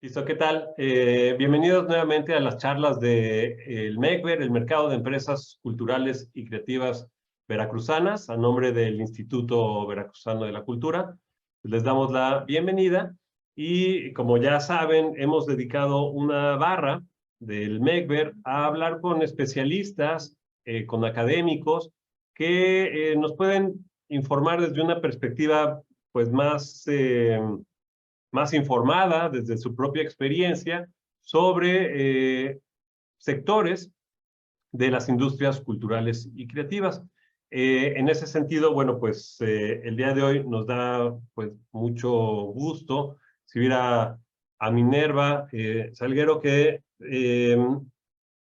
Listo, ¿qué tal? Bienvenidos nuevamente a las charlas de el MECVER, el Mercado de Empresas Culturales y Creativas Veracruzanas, a nombre del Instituto Veracruzano de la Cultura. Les damos la bienvenida y, como ya saben, hemos dedicado una barra del MECVER a hablar con especialistas, con académicos, que nos pueden informar desde una perspectiva pues más informada desde su propia experiencia sobre sectores de las industrias culturales y creativas. En ese sentido, bueno, pues el día de hoy nos da pues mucho gusto recibir a Minerva Salguero, que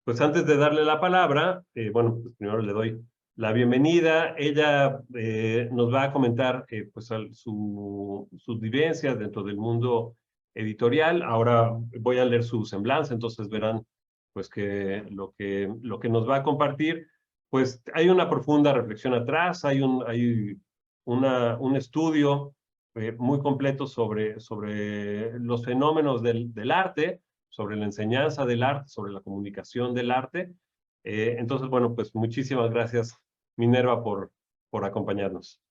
pues antes de darle la palabra, bueno, pues primero le doy la bienvenida. Ella nos va a comentar pues sus vivencias dentro del mundo editorial. Ahora voy a leer su semblanza, entonces verán pues que lo que nos va a compartir, pues hay una profunda reflexión atrás, un estudio muy completo sobre los fenómenos del arte, sobre la enseñanza del arte, sobre la comunicación del arte. Entonces, bueno, pues muchísimas gracias, Minerva, por acompañarnos.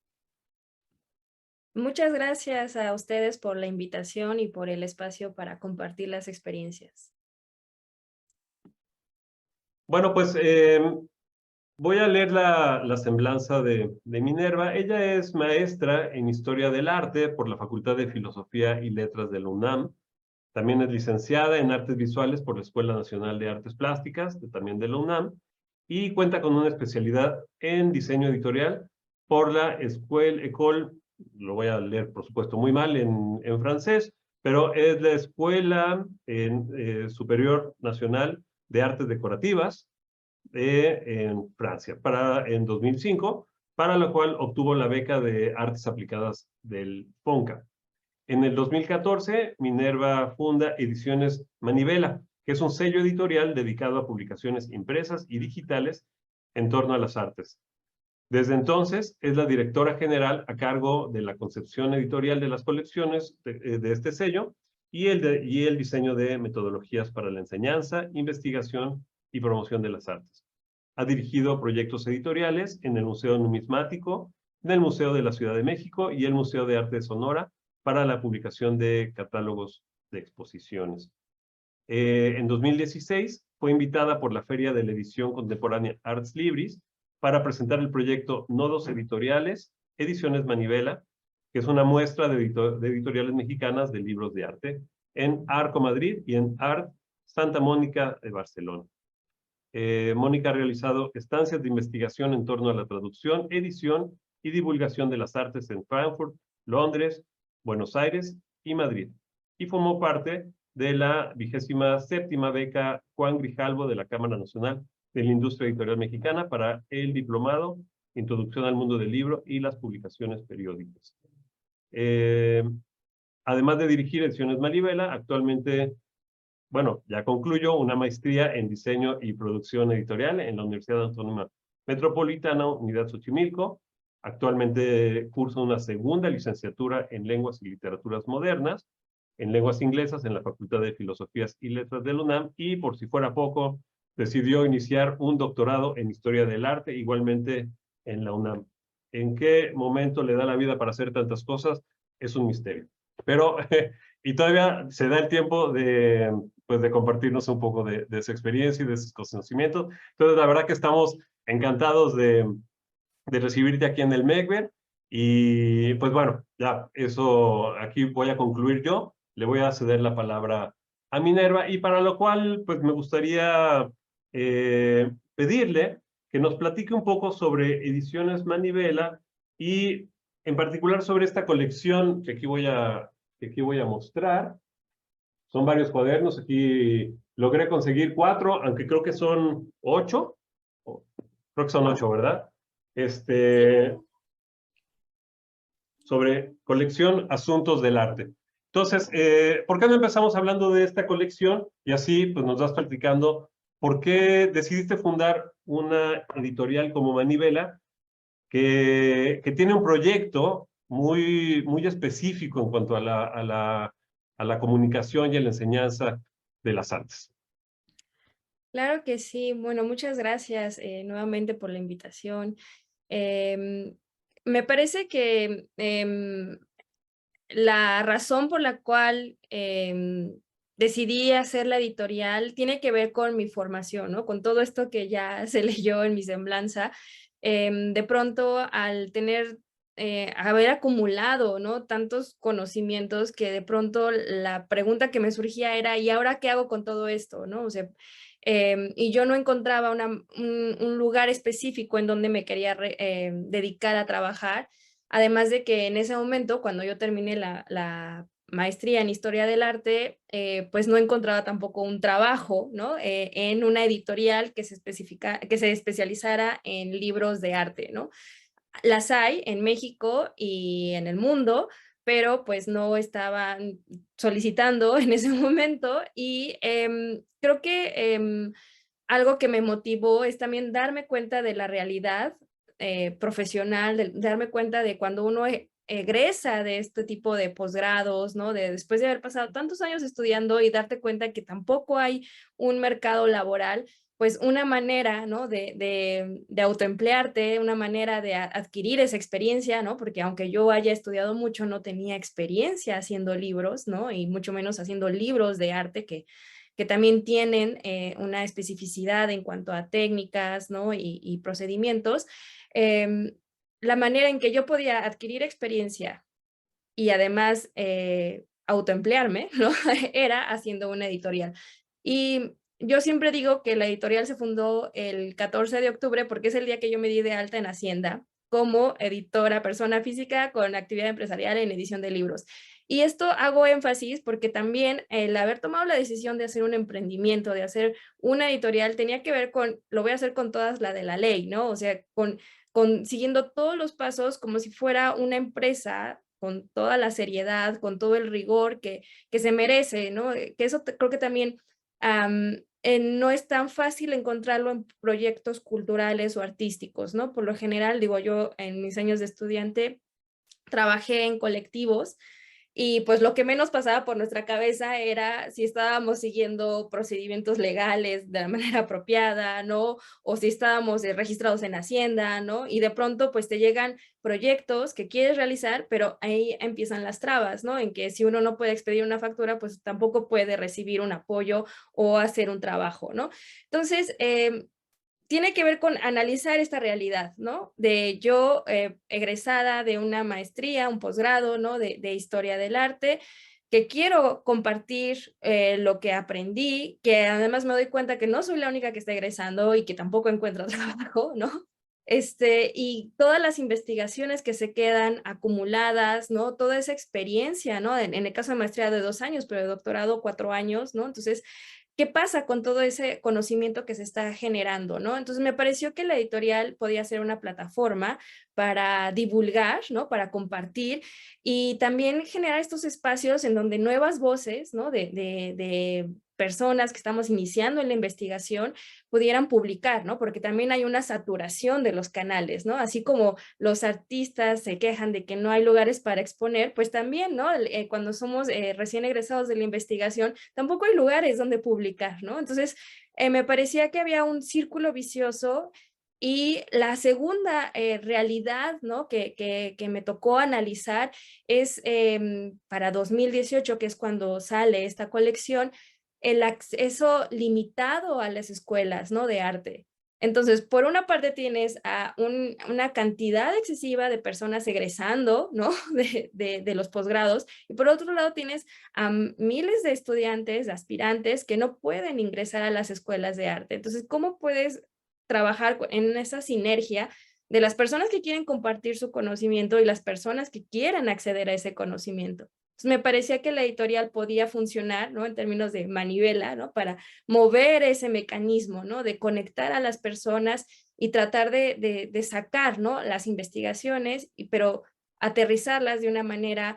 Muchas gracias a ustedes por la invitación y por el espacio para compartir las experiencias. Bueno, pues voy a leer la semblanza de Minerva. Ella es maestra en Historia del Arte por la Facultad de Filosofía y Letras de la UNAM. También es licenciada en Artes Visuales por la Escuela Nacional de Artes Plásticas, también de la UNAM, y cuenta con una especialidad en diseño editorial por la École, lo voy a leer por supuesto muy mal en francés, pero es la Escuela Superior Nacional de Artes Decorativas en Francia, en 2005, para lo cual obtuvo la beca de Artes Aplicadas del FONCA. En el 2014, Minerva funda Ediciones Manivela, que es un sello editorial dedicado a publicaciones impresas y digitales en torno a las artes. Desde entonces, es la directora general a cargo de la concepción editorial de las colecciones de este sello y el diseño de metodologías para la enseñanza, investigación y promoción de las artes. Ha dirigido proyectos editoriales en el Museo Numismático, en el Museo de la Ciudad de México y el Museo de Arte de Sonora para la publicación de catálogos de exposiciones. En 2016 fue invitada por la Feria de la Edición Contemporánea Arts Libris para presentar el proyecto Nodos Editoriales, Ediciones Manivela, que es una muestra de editoriales mexicanas de libros de arte, en Arco Madrid y en Art Santa Mónica de Barcelona. Mónica ha realizado estancias de investigación en torno a la traducción, edición y divulgación de las artes en Frankfurt, Londres, Buenos Aires y Madrid. Y formó parte de la 27ª beca Juan Grijalvo de la Cámara Nacional de la Industria Editorial Mexicana para el diplomado Introducción al Mundo del Libro y las Publicaciones Periódicas. Además de dirigir Ediciones Manivela, actualmente, bueno, ya concluyo una maestría en diseño y producción editorial en la Universidad Autónoma Metropolitana, Unidad Xochimilco. Actualmente curso una segunda licenciatura en lenguas y literaturas modernas, en lenguas inglesas en la Facultad de Filosofías y Letras de la UNAM, y por si fuera poco, decidió iniciar un doctorado en Historia del Arte, igualmente en la UNAM. ¿En qué momento le da la vida para hacer tantas cosas? Es un misterio. Pero, y todavía se da el tiempo pues, de compartirnos un poco de su experiencia y de sus conocimientos. Entonces, la verdad que estamos encantados de recibirte aquí en el MECVER. Y pues bueno, ya, eso aquí voy a concluir yo. Le voy a ceder la palabra a Minerva, y para lo cual, pues me gustaría pedirle que nos platique un poco sobre Ediciones Manivela y en particular sobre esta colección que aquí voy a mostrar. Son varios cuadernos, aquí logré conseguir 4, aunque creo que son 8. Creo que son 8, ¿verdad? Sí. Sobre colección Asuntos del Arte. Entonces, ¿por qué no empezamos hablando de esta colección? Y así pues nos vas platicando por qué decidiste fundar una editorial como Manivela, que tiene un proyecto muy específico en cuanto a la a la comunicación y a la enseñanza de las artes. Claro que sí. Bueno, muchas gracias nuevamente por la invitación. Em, Me parece que la razón por la cual decidí hacer la editorial tiene que ver con mi formación, ¿no? Con todo esto que ya se leyó en mi semblanza. De pronto, al tener, haber acumulado, ¿no? Tantos conocimientos que de pronto la pregunta que me surgía era, ¿y ahora qué hago con todo esto, no? O sea, y yo no encontraba un lugar específico en donde me quería dedicar a trabajar. Además de que en ese momento, cuando yo terminé la maestría en Historia del Arte, pues no encontraba tampoco un trabajo, ¿no? En una editorial que se especializara en libros de arte, ¿no? Las hay en México y en el mundo, pero pues no estaban solicitando en ese momento y creo que algo que me motivó es también darme cuenta de la realidad profesional, de darme cuenta de cuando uno egresa de este tipo de posgrados, ¿no? De después de haber pasado tantos años estudiando y darte cuenta que tampoco hay un mercado laboral, pues una manera, ¿no? De autoemplearte, una manera de adquirir esa experiencia, ¿no? Porque aunque yo haya estudiado mucho, no tenía experiencia haciendo libros, ¿no? Y mucho menos haciendo libros de arte que también tienen una especificidad en cuanto a técnicas, ¿no? Y procedimientos. La manera en que yo podía adquirir experiencia y además autoemplearme, ¿no? Era haciendo una editorial. Y yo siempre digo que la editorial se fundó el 14 de octubre porque es el día que yo me di de alta en Hacienda como editora, persona física con actividad empresarial en edición de libros. Y esto hago énfasis porque también el haber tomado la decisión de hacer un emprendimiento, de hacer una editorial, tenía que ver con, lo voy a hacer con todas la de la ley, ¿no? O sea, siguiendo todos los pasos como si fuera una empresa con toda la seriedad, con todo el rigor que se merece, ¿no? Que eso creo que también no es tan fácil encontrarlo en proyectos culturales o artísticos, ¿no? Por lo general, digo yo, en mis años de estudiante, trabajé en colectivos y pues lo que menos pasaba por nuestra cabeza era si estábamos siguiendo procedimientos legales de la manera apropiada, ¿no? O si estábamos registrados en Hacienda, ¿no? Y de pronto pues te llegan proyectos que quieres realizar, pero ahí empiezan las trabas, ¿no? En que si uno no puede expedir una factura, pues tampoco puede recibir un apoyo o hacer un trabajo, ¿no? Entonces, tiene que ver con analizar esta realidad, ¿no? De yo egresada de una maestría, un posgrado, ¿no? De historia del arte, que quiero compartir lo que aprendí, que además me doy cuenta que no soy la única que está egresando y que tampoco encuentro trabajo, ¿no? Y todas las investigaciones que se quedan acumuladas, ¿no? Toda esa experiencia, ¿no? En el caso de maestría de 2 años, pero de doctorado 4 años, ¿no? Entonces, ¿qué pasa con todo ese conocimiento que se está generando, ¿no? Entonces me pareció que la editorial podía ser una plataforma para divulgar, ¿no? Para compartir y también generar estos espacios en donde nuevas voces, ¿no? De personas que estamos iniciando en la investigación pudieran publicar, ¿no? Porque también hay una saturación de los canales, ¿no? Así como los artistas se quejan de que no hay lugares para exponer, pues también, ¿no? Cuando somos recién egresados de la investigación, tampoco hay lugares donde publicar, ¿no? Entonces, me parecía que había un círculo vicioso y la segunda realidad, ¿no? Que me tocó analizar es para 2018, que es cuando sale esta colección, el acceso limitado a las escuelas, ¿no? De arte. Entonces, por una parte tienes a una cantidad excesiva de personas egresando, ¿no? De los posgrados, y por otro lado tienes a miles de estudiantes, de aspirantes, que no pueden ingresar a las escuelas de arte. Entonces, ¿cómo puedes trabajar en esa sinergia de las personas que quieren compartir su conocimiento y las personas que quieran acceder a ese conocimiento? Entonces, me parecía que la editorial podía funcionar, ¿no? En términos de manivela, ¿no? Para mover ese mecanismo, ¿no? De conectar a las personas y tratar de sacar, ¿no? Las investigaciones, pero aterrizarlas de una manera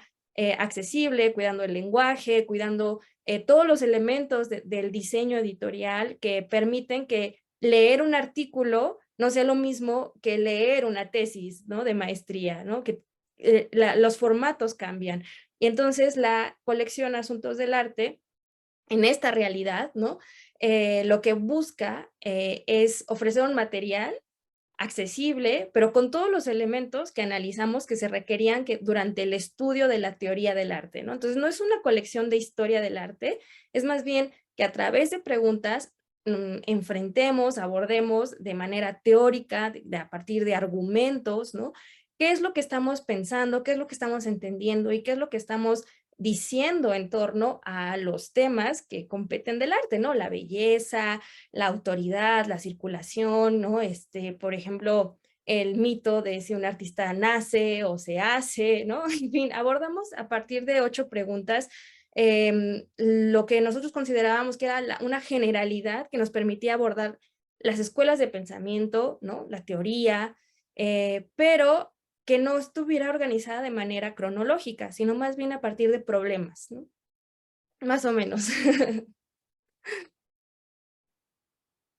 accesible, cuidando el lenguaje, cuidando todos los elementos del diseño editorial que permiten que leer un artículo no sea lo mismo que leer una tesis, ¿no? De maestría, ¿no? Que los formatos cambian. Y entonces la colección Asuntos del Arte, en esta realidad, ¿no? Lo que busca es ofrecer un material accesible, pero con todos los elementos que analizamos que se requerían durante el estudio de la teoría del arte, ¿no? Entonces, no es una colección de historia del arte, es más bien que a través de preguntas enfrentemos, abordemos de manera teórica, a partir de argumentos, ¿no? ¿Qué es lo que estamos pensando? ¿Qué es lo que estamos entendiendo? ¿Y qué es lo que estamos diciendo en torno a los temas que competen del arte, ¿no? La belleza, la autoridad, la circulación, ¿no? Por ejemplo, el mito de si un artista nace o se hace, ¿no? En fin, abordamos a partir de 8 preguntas lo que nosotros considerábamos que era una generalidad que nos permitía abordar las escuelas de pensamiento, ¿no? La teoría, pero que no estuviera organizada de manera cronológica, sino más bien a partir de problemas, ¿no? Más o menos.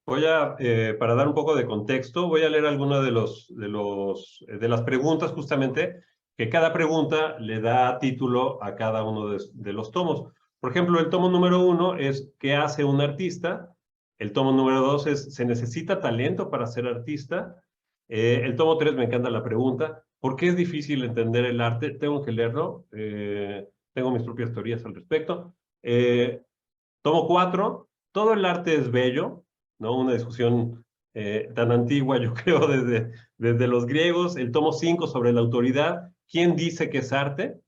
Para dar un poco de contexto, voy a leer algunas de las preguntas justamente, que cada pregunta le da título a cada uno de los tomos. Por ejemplo, el tomo número 1 es ¿qué hace un artista? El tomo número 2 es ¿se necesita talento para ser artista? El tomo 3 me encanta la pregunta, ¿por qué es difícil entender el arte? Tengo que leerlo, tengo mis propias teorías al respecto. Tomo 4, todo el arte es bello, ¿no? Una discusión tan antigua, yo creo, desde los griegos. El tomo 5 sobre la autoridad, ¿quién dice que es arte?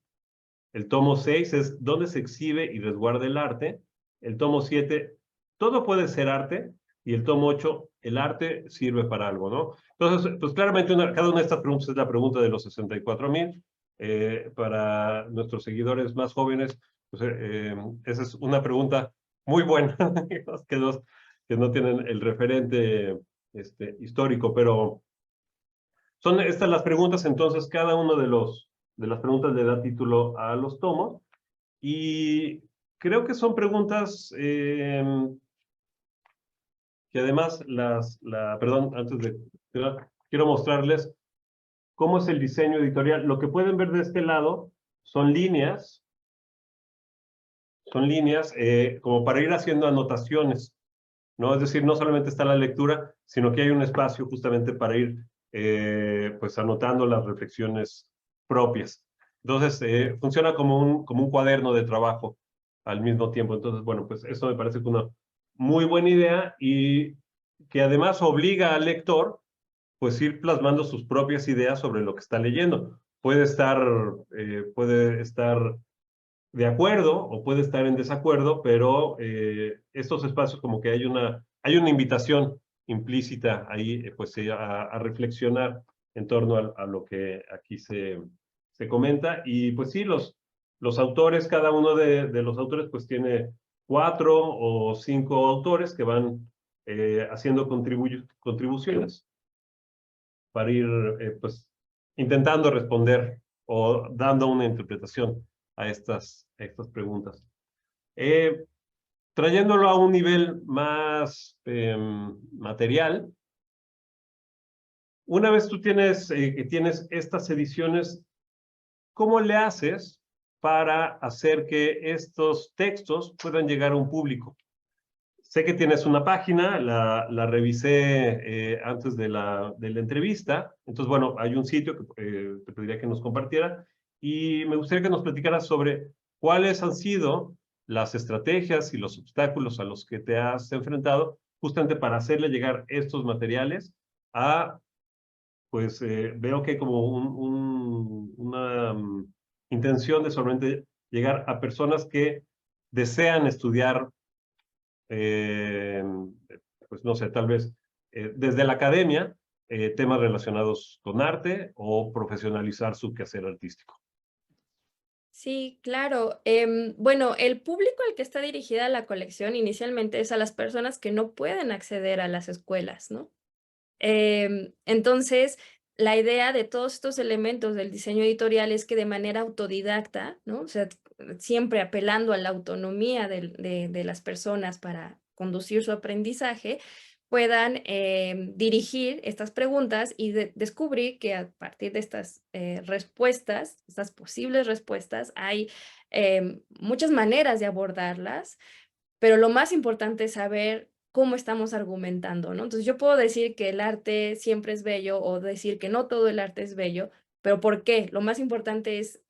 El tomo 6 es ¿dónde se exhibe y resguarda el arte? El tomo 7, todo puede ser arte. Y el tomo 8, el arte sirve para algo, ¿no? Entonces, pues claramente cada una de estas preguntas es la pregunta de los 64,000. Para nuestros seguidores más jóvenes, pues, esa es una pregunta muy buena, que no tienen el referente histórico, pero son estas las preguntas. Entonces cada uno de las preguntas le da título a los tomos, y creo que son preguntas que además perdón, antes de, quiero mostrarles cómo es el diseño editorial. Lo que pueden ver de este lado son líneas como para ir haciendo anotaciones, ¿no? Es decir, no solamente está la lectura, sino que hay un espacio justamente para ir pues anotando las reflexiones propias. Entonces, funciona como un cuaderno de trabajo al mismo tiempo. Entonces, bueno, pues eso me parece que una muy buena idea, y que además obliga al lector pues ir plasmando sus propias ideas sobre lo que está leyendo. Puede estar de acuerdo o puede estar en desacuerdo, pero estos espacios como que hay una invitación implícita ahí, pues a reflexionar en torno a lo que aquí se comenta. Y pues sí, los autores, cada uno de los autores pues tiene 4 o 5 autores que van haciendo contribuciones para ir pues intentando responder o dando una interpretación a estas preguntas. Eh, Trayéndolo a un nivel más material, una vez tú que tienes estas ediciones, ¿cómo le haces para hacer que estos textos puedan llegar a un público? Sé que tienes una página, la revisé antes de la entrevista. Entonces, bueno, hay un sitio que te pediría que nos compartiera, y me gustaría que nos platicaras sobre cuáles han sido las estrategias y los obstáculos a los que te has enfrentado justamente para hacerle llegar estos materiales pues veo que hay como una intención de solamente llegar a personas que desean estudiar eh, pues no sé, tal vez desde la academia, temas relacionados con arte o profesionalizar su quehacer artístico. Sí, claro. Bueno, el público al que está dirigida la colección inicialmente es a las personas que no pueden acceder a las escuelas, ¿no? Entonces, la idea de todos estos elementos del diseño editorial es que de manera autodidacta, ¿no? O sea, siempre apelando a la autonomía de las personas para conducir su aprendizaje, puedan dirigir estas preguntas y descubrir que a partir de estas respuestas, estas posibles respuestas, hay muchas maneras de abordarlas, pero lo más importante es saber cómo estamos argumentando, ¿no? Entonces yo puedo decir que el arte siempre es bello o decir que no todo el arte es bello, pero ¿por qué? Lo más importante es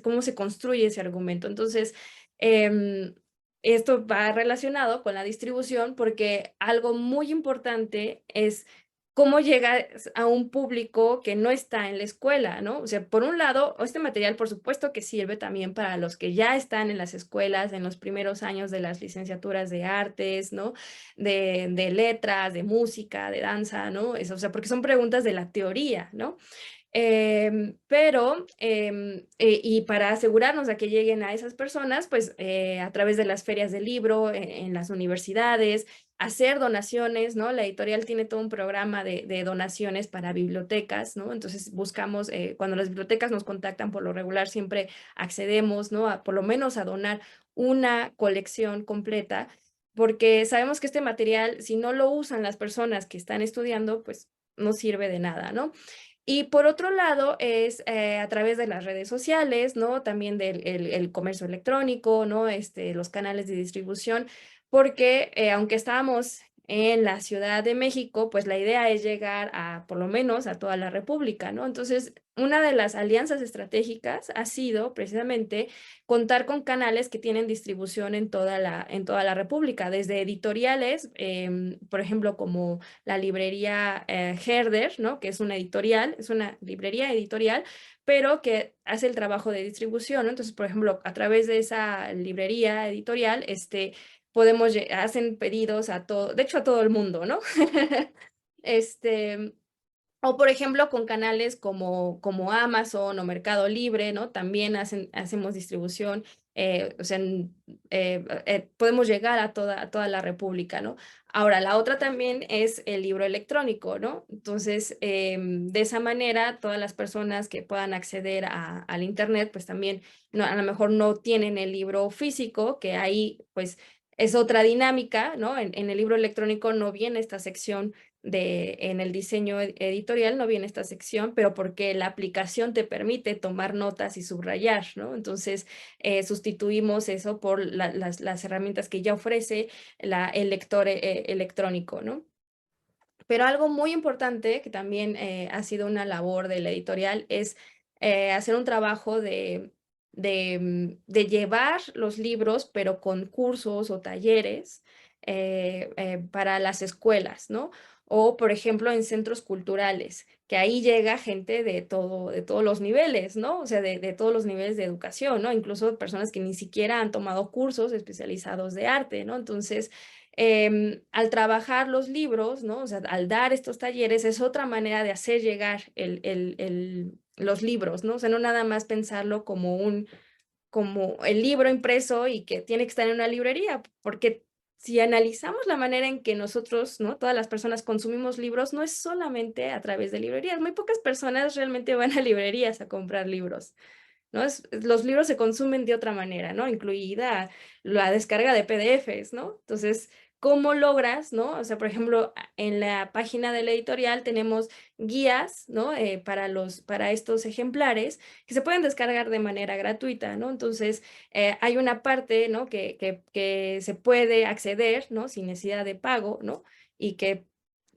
cómo se construye ese argumento. Entonces, em, esto va relacionado con la distribución porque algo muy importante es cómo llegas a un público que no está en la escuela, ¿no? O sea, por un lado, este material, por supuesto que sirve también para los que ya están en las escuelas, en los primeros años de las licenciaturas de artes, ¿no? De letras, de música, de danza, ¿no? Eso, o sea, porque son preguntas de la teoría, ¿no? Y para asegurarnos de que lleguen a esas personas, pues a través de las ferias del libro, en las universidades, hacer donaciones, ¿no? La editorial tiene todo un programa de donaciones para bibliotecas, ¿no? Entonces buscamos, cuando las bibliotecas nos contactan por lo regular, siempre accedemos, ¿no? Por lo menos a donar una colección completa, porque sabemos que este material, si no lo usan las personas que están estudiando, pues no sirve de nada, ¿no? Y por otro lado es a través de las redes sociales, ¿no? También del el comercio electrónico, ¿no? Los canales de distribución, porque aunque estábamos en la Ciudad de México, pues la idea es llegar a, por lo menos, a toda la República, ¿no? Entonces, una de las alianzas estratégicas ha sido precisamente contar con canales que tienen distribución en toda la República, desde editoriales, por ejemplo, como la librería Herder, ¿no? Que es una editorial, es una librería editorial, pero que hace el trabajo de distribución, ¿no? Entonces, por ejemplo, a través de esa librería editorial, hacen pedidos a todo, de hecho a todo el mundo, ¿no? Este, o por ejemplo, con canales como Amazon o Mercado Libre, ¿no? También hacemos distribución, o sea, podemos llegar a toda la República, ¿no? Ahora, la otra también es el libro electrónico, ¿no? Entonces, de esa manera, todas las personas que puedan acceder al Internet, pues también no, a lo mejor no tienen el libro físico, que ahí, pues, es otra dinámica, ¿no? En el libro electrónico no viene esta sección en el diseño editorial no viene esta sección, pero porque la aplicación te permite tomar notas y subrayar, ¿no? Entonces, sustituimos eso por las herramientas que ya ofrece el lector electrónico, ¿no? Pero algo muy importante, que también ha sido una labor de la editorial, es hacer un trabajo de llevar los libros, pero con cursos o talleres para las escuelas, ¿no? O, por ejemplo, en centros culturales, que ahí llega gente de todos los niveles, ¿no? O sea, de todos los niveles de educación, ¿no? Incluso personas que ni siquiera han tomado cursos especializados de arte, ¿no? Entonces, al trabajar los libros, ¿no? O sea, al dar estos talleres es otra manera de hacer llegar los libros, ¿no? O sea, no nada más pensarlo como el libro impreso y que tiene que estar en una librería, porque si analizamos la manera en que nosotros, ¿no? Todas las personas consumimos libros, no es solamente a través de librerías. Muy pocas personas realmente van a librerías a comprar libros, ¿no? Los libros se consumen de otra manera, ¿no? Incluida la descarga de PDFs, ¿no? Entonces, ¿cómo logras, ¿no? O sea, por ejemplo, en la página de la editorial tenemos guías, ¿no? Para estos ejemplares que se pueden descargar de manera gratuita, ¿no? Entonces, hay una parte, ¿no? Que se puede acceder, ¿no? Sin necesidad de pago, ¿no? Y que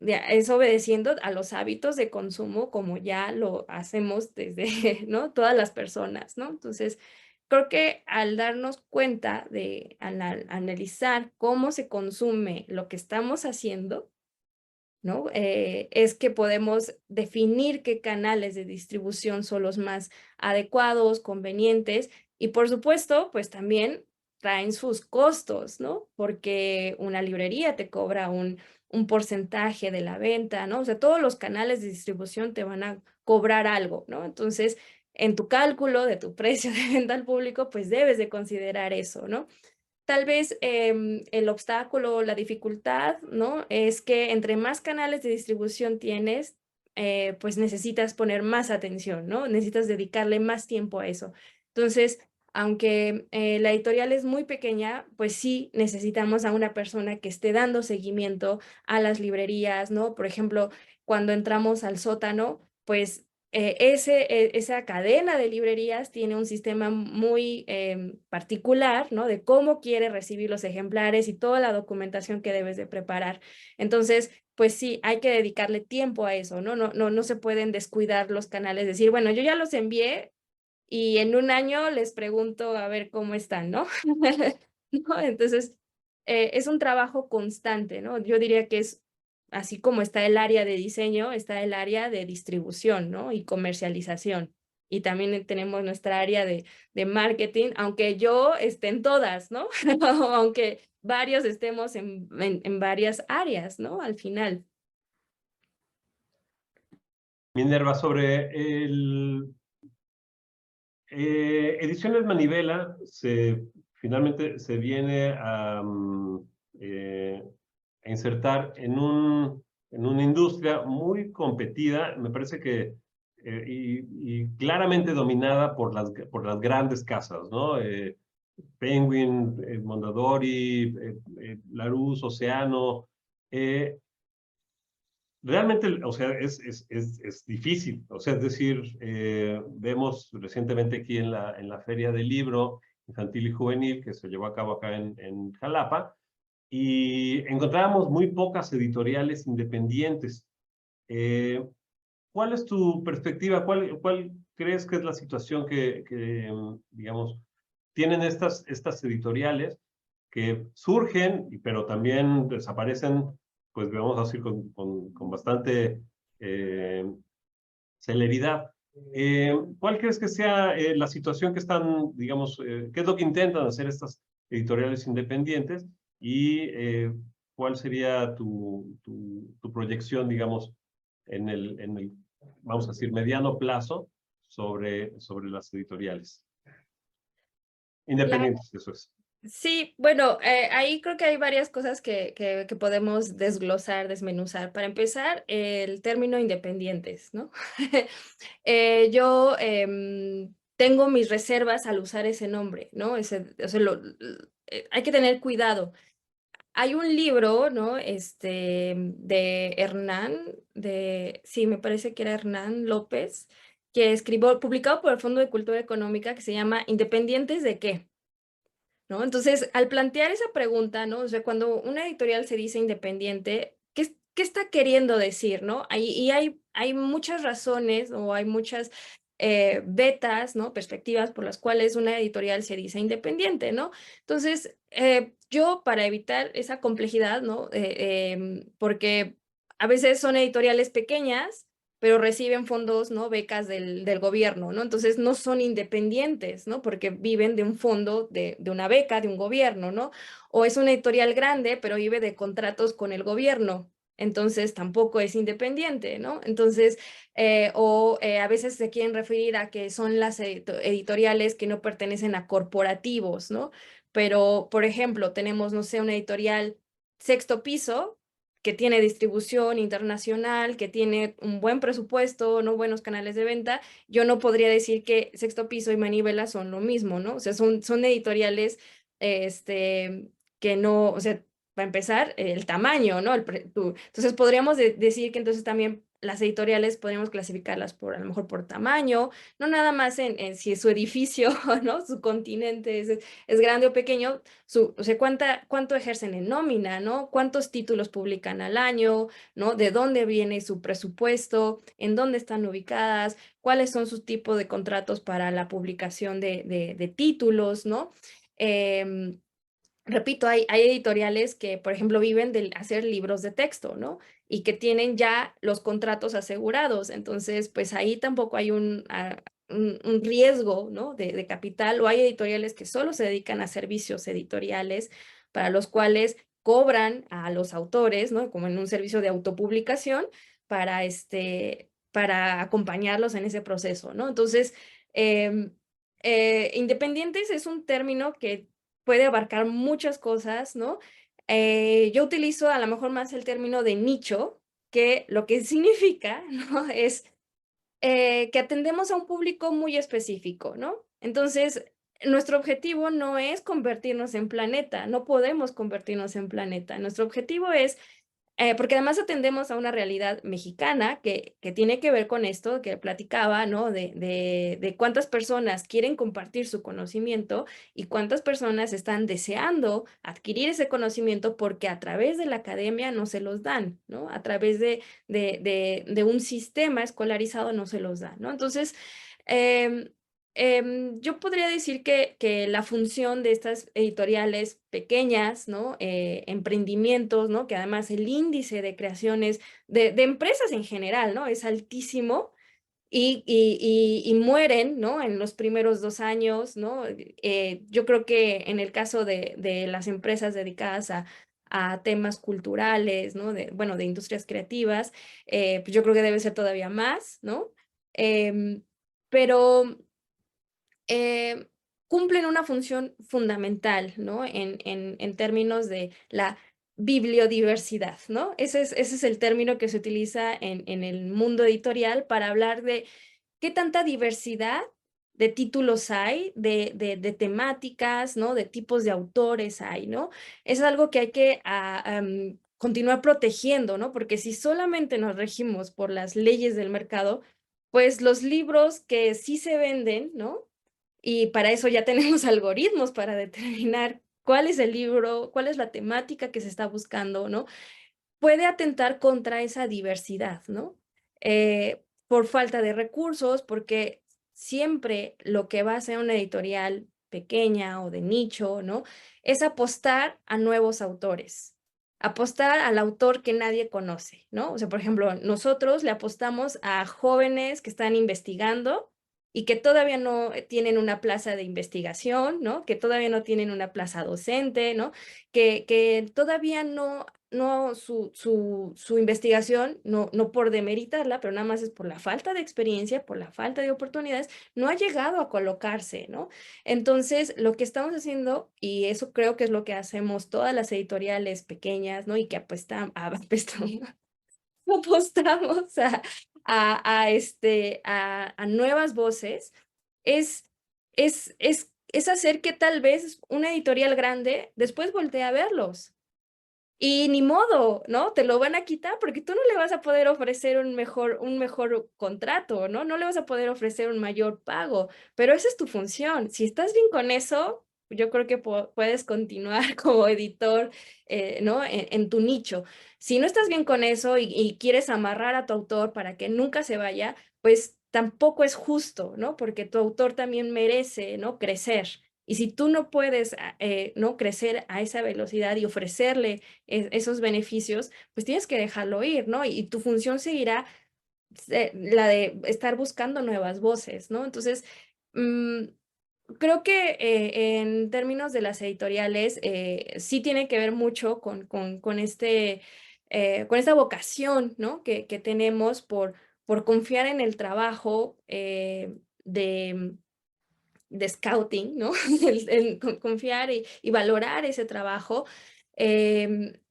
es obedeciendo a los hábitos de consumo como ya lo hacemos desde, ¿no? Todas las personas, ¿no? Entonces, creo que al darnos cuenta de analizar cómo se consume lo que estamos haciendo, ¿no? Es que podemos definir qué canales de distribución son los más adecuados, convenientes y por supuesto, pues también traen sus costos, ¿no? Porque una librería te cobra un porcentaje de la venta, ¿no? O sea, todos los canales de distribución te van a cobrar algo, ¿no? Entonces, en tu cálculo de tu precio de venta al público, pues debes de considerar eso, ¿no? Tal vez el obstáculo, la dificultad, ¿no? Es que entre más canales de distribución tienes, pues necesitas poner más atención, ¿no? Necesitas dedicarle más tiempo a eso. Entonces, aunque la editorial es muy pequeña, pues sí necesitamos a una persona que esté dando seguimiento a las librerías, ¿no? Por ejemplo, cuando entramos al sótano, pues esa cadena de librerías tiene un sistema muy particular, ¿no? De cómo quiere recibir los ejemplares y toda la documentación que debes de preparar. Entonces, pues sí, hay que dedicarle tiempo a eso, ¿no? No se pueden descuidar los canales, decir, bueno, yo ya los envié y en un año les pregunto a ver cómo están, ¿no? ¿No? Entonces, es un trabajo constante, ¿no? Yo diría que es así como está el área de diseño, está el área de distribución, ¿no? Y comercialización. Y también tenemos nuestra área de marketing, aunque yo esté en todas, ¿no? Aunque varios estemos en varias áreas, ¿no? Al final. Minerva, sobre Ediciones Manivela, finalmente se viene a insertar en una industria muy competida, me parece que, y claramente dominada por las grandes casas, ¿no? Penguin, Mondadori, Larousse, Océano. eh, Realmente, o sea, es difícil. O sea, es decir, vemos recientemente aquí en la Feria del Libro Infantil y Juvenil, que se llevó a cabo acá en Jalapa, y encontrábamos muy pocas editoriales independientes. Eh, ¿Cuál es tu perspectiva? ¿Cuál crees que es la situación digamos, tienen estas editoriales que surgen, pero también desaparecen, pues vamos a decir, con bastante eh, celeridad? ¿Cuál crees que sea la situación que están, digamos, qué es lo que intentan hacer estas editoriales independientes y cuál sería tu proyección, digamos, en el, vamos a decir, mediano plazo sobre las editoriales La independientes, eso es. Sí, bueno, ahí creo que hay varias cosas que podemos desglosar, desmenuzar. Para empezar, el término independientes, ¿no? Yo tengo mis reservas al usar ese nombre, ¿no? O sea, hay que tener cuidado. Hay un libro, ¿no? De Hernán, sí, me parece que era Hernán López, que escribió, publicado por el Fondo de Cultura Económica, que se llama ¿Independientes de qué? ¿No? Entonces, al plantear esa pregunta, ¿no? O sea, cuando una editorial se dice independiente, ¿qué está queriendo decir, ¿no? Hay muchas razones o hay muchas vetas, ¿no? Perspectivas por las cuales una editorial se dice independiente, ¿no? Entonces, yo para evitar esa complejidad, ¿no? Porque a veces son editoriales pequeñas pero reciben fondos, ¿no? Becas del gobierno, ¿no? Entonces no son independientes, ¿no? Porque viven de un fondo, de una beca, de un gobierno, ¿no? O es una editorial grande, pero vive de contratos con el gobierno. Entonces tampoco es independiente, ¿no? Entonces, a veces se quieren referir a que son las editoriales que no pertenecen a corporativos, ¿no? Pero, por ejemplo, tenemos, no sé, una editorial Sexto Piso, que tiene distribución internacional, que tiene un buen presupuesto, no buenos canales de venta, yo no podría decir que Sexto Piso y Manivela son lo mismo, ¿no? O sea, son editoriales que no, o sea, para empezar, el tamaño, ¿no? Entonces podríamos decir que entonces también las editoriales podríamos clasificarlas por, a lo mejor por tamaño, no nada más en si su edificio, ¿no? Su continente es grande o pequeño, o sea, cuánto ejercen en nómina, ¿no? ¿Cuántos títulos publican al año, ¿no? ¿De dónde viene su presupuesto? ¿En dónde están ubicadas? ¿Cuáles son sus tipos de contratos para la publicación de títulos, ¿no? Em, Repito, hay editoriales que, por ejemplo, viven de hacer libros de texto, ¿no? Y que tienen ya los contratos asegurados. Entonces, pues ahí tampoco hay un riesgo, ¿no? De capital. O hay editoriales que solo se dedican a servicios editoriales para los cuales cobran a los autores, ¿no? Como en un servicio de autopublicación para acompañarlos en ese proceso, ¿no? Entonces, em, independientes es un término que puede abarcar muchas cosas, ¿no? Yo utilizo a lo mejor más el término de nicho, que lo que significa, ¿no? Es que atendemos a un público muy específico, ¿no? Entonces, nuestro objetivo no es convertirnos en Planeta, no podemos convertirnos en Planeta. Nuestro objetivo es, porque además atendemos a una realidad mexicana que tiene que ver con esto que platicaba, ¿no? De cuántas personas quieren compartir su conocimiento y cuántas personas están deseando adquirir ese conocimiento porque a través de la academia no se los dan, ¿no? A través de un sistema escolarizado no se los dan, ¿no? Entonces, em, yo podría decir que la función de estas editoriales pequeñas, ¿no? Emprendimientos, ¿no? Que además el índice de creaciones de empresas en general, ¿no? Es altísimo y mueren, ¿no? En los primeros 2 años, ¿no? Yo creo que en el caso de las empresas dedicadas a temas culturales, ¿no? Bueno, de industrias creativas, pues yo creo que debe ser todavía más, ¿no? Em, pero eh, cumplen una función fundamental, ¿no? En términos de la bibliodiversidad, ¿no? Ese es el término que se utiliza en el mundo editorial para hablar de qué tanta diversidad de títulos hay, de temáticas, ¿no? De tipos de autores hay, ¿no? Es algo que hay que continuar protegiendo, ¿no? Porque si solamente nos regimos por las leyes del mercado, pues los libros que sí se venden, ¿no? Y para eso ya tenemos algoritmos para determinar cuál es el libro, cuál es la temática que se está buscando, ¿no? Puede atentar contra esa diversidad, ¿no? Por falta de recursos, porque siempre lo que va a hacer una editorial pequeña o de nicho, ¿no? Es apostar a nuevos autores, apostar al autor que nadie conoce, ¿no? O sea, por ejemplo, nosotros le apostamos a jóvenes que están investigando y que todavía no tienen una plaza de investigación, ¿no? Que todavía no tienen una plaza docente, ¿no? Que todavía no su investigación, no por demeritarla, pero nada más es por la falta de experiencia, por la falta de oportunidades, no ha llegado a colocarse, ¿no? Entonces, lo que estamos haciendo, y eso creo que es lo que hacemos todas las editoriales pequeñas, ¿no? Y que apostamos a nuevas voces, es, es hacer que tal vez una editorial grande después voltee a verlos. Y ni modo, ¿no? Te lo van a quitar porque tú no le vas a poder ofrecer un mejor contrato, ¿no? No le vas a poder ofrecer un mayor pago, pero esa es tu función. Si estás bien con eso, yo creo que puedes continuar como editor, ¿no? En tu nicho. Si no estás bien con eso y quieres amarrar a tu autor para que nunca se vaya, pues tampoco es justo, ¿no? Porque tu autor también merece, ¿no? Crecer. Y si tú no puedes, ¿no? Crecer a esa velocidad y ofrecerle esos beneficios, pues tienes que dejarlo ir, ¿no? Y tu función seguirá la de estar buscando nuevas voces, ¿no? Entonces, mm, creo que en términos de las editoriales, sí tiene que ver mucho con esta vocación, ¿no? Que tenemos por confiar en el trabajo de scouting, ¿no? Confiar y valorar ese trabajo y